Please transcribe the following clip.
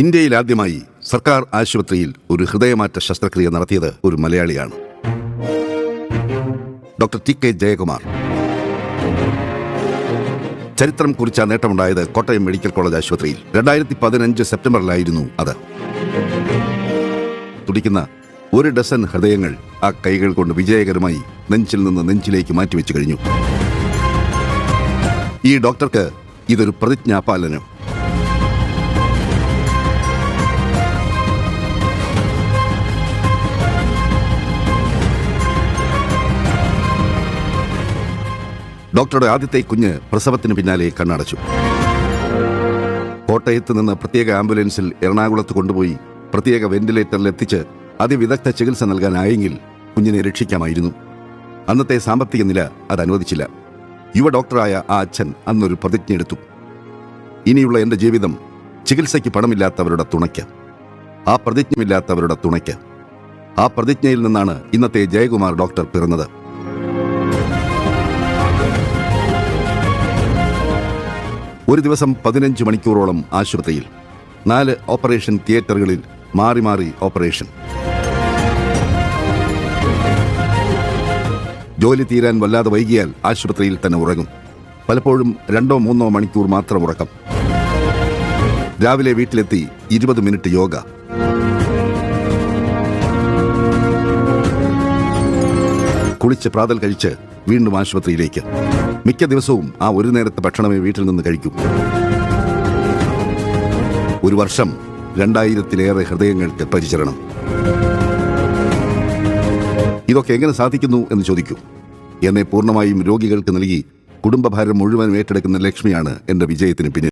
ഇന്ത്യയിൽ ആദ്യമായി സർക്കാർ ആശുപത്രിയിൽ ഒരു ഹൃദയമാറ്റ ശസ്ത്രക്രിയ നടത്തിയത് ഒരു മലയാളിയാണ്, ഡോക്ടർ ടി.കെ. ജയകുമാർ. ചരിത്രം കുറിച്ച നേട്ടമുണ്ടായത് കോട്ടയം മെഡിക്കൽ കോളേജ് ആശുപത്രിയിൽ 2015 സെപ്റ്റംബറിലായിരുന്നു അത്. തുടിക്കുന്ന 1 ഡസൻ ഹൃദയങ്ങൾ ആ കൈകൾ കൊണ്ട് വിജയകരമായി നെഞ്ചിൽ നിന്ന് നെഞ്ചിലേക്ക് മാറ്റിവെച്ചു കഴിഞ്ഞു. ഈ ഡോക്ടർക്ക് ഇതൊരു പ്രതിജ്ഞാപാലനം. ഡോക്ടറുടെ ആദ്യത്തെ കുഞ്ഞ് പ്രസവത്തിന് പിന്നാലെ കണ്ണടച്ചു. കോട്ടയത്ത് നിന്ന് പ്രത്യേക ആംബുലൻസിൽ എറണാകുളത്ത് കൊണ്ടുപോയി പ്രത്യേക വെന്റിലേറ്ററിൽ എത്തിച്ച് അതിവിദഗ്ധ ചികിത്സ നൽകാനായെങ്കിൽ കുഞ്ഞിനെ രക്ഷിക്കാമായിരുന്നു. അന്നത്തെ സാമ്പത്തിക നില അത് അനുവദിച്ചില്ല. യുവ ഡോക്ടറായ ആ അച്ഛൻ അന്നൊരു പ്രതിജ്ഞയെടുത്തു. ഇനിയുള്ള എൻ്റെ ജീവിതം ചികിത്സയ്ക്ക് പണമില്ലാത്തവരുടെ തുണയ്ക്ക്, ആ പ്രതിജ്ഞയില്ലാത്തവരുടെ തുണയ്ക്ക്. ആ പ്രതിജ്ഞയിൽ നിന്നാണ് ഇന്നത്തെ ജയകുമാർ ഡോക്ടർ പിറന്നത്. ഒരു ദിവസം 15 മണിക്കൂറോളം ആശുപത്രിയിൽ, 4 ഓപ്പറേഷൻ തിയേറ്ററുകളിൽ മാറി മാറി ഓപ്പറേഷൻ. ജോലി തീരാൻ വല്ലാതെ വൈകിയാൽ ആശുപത്രിയിൽ തന്നെ ഉറങ്ങും. പലപ്പോഴും 2-3 മണിക്കൂർ മാത്രം ഉറക്കം. രാവിലെ വീട്ടിലെത്തി 20 മിനിറ്റ് യോഗ. കുളിച്ച് പ്രാതൽ കഴിച്ച് വീണ്ടും ആശുപത്രിയിലേക്ക്. മിക്ക ദിവസവും ആ ഒരു നേരത്തെ ഭക്ഷണമേ വീട്ടിൽ നിന്ന് കഴിക്കൂ. ഒരു വർഷം 2000-ലേറെ ഹൃദയങ്ങൾക്ക് പരിചരണം. ഇതൊക്കെ എങ്ങനെ സാധിക്കുന്നു എന്ന് ചോദിക്കൂ. എന്നെ പൂർണ്ണമായും രോഗികൾക്ക് നൽകി കുടുംബഭാരം മുഴുവൻ ഏറ്റെടുക്കുന്ന ലക്ഷ്മിയാണ് എന്റെ വിജയത്തിന് പിന്നിൽ.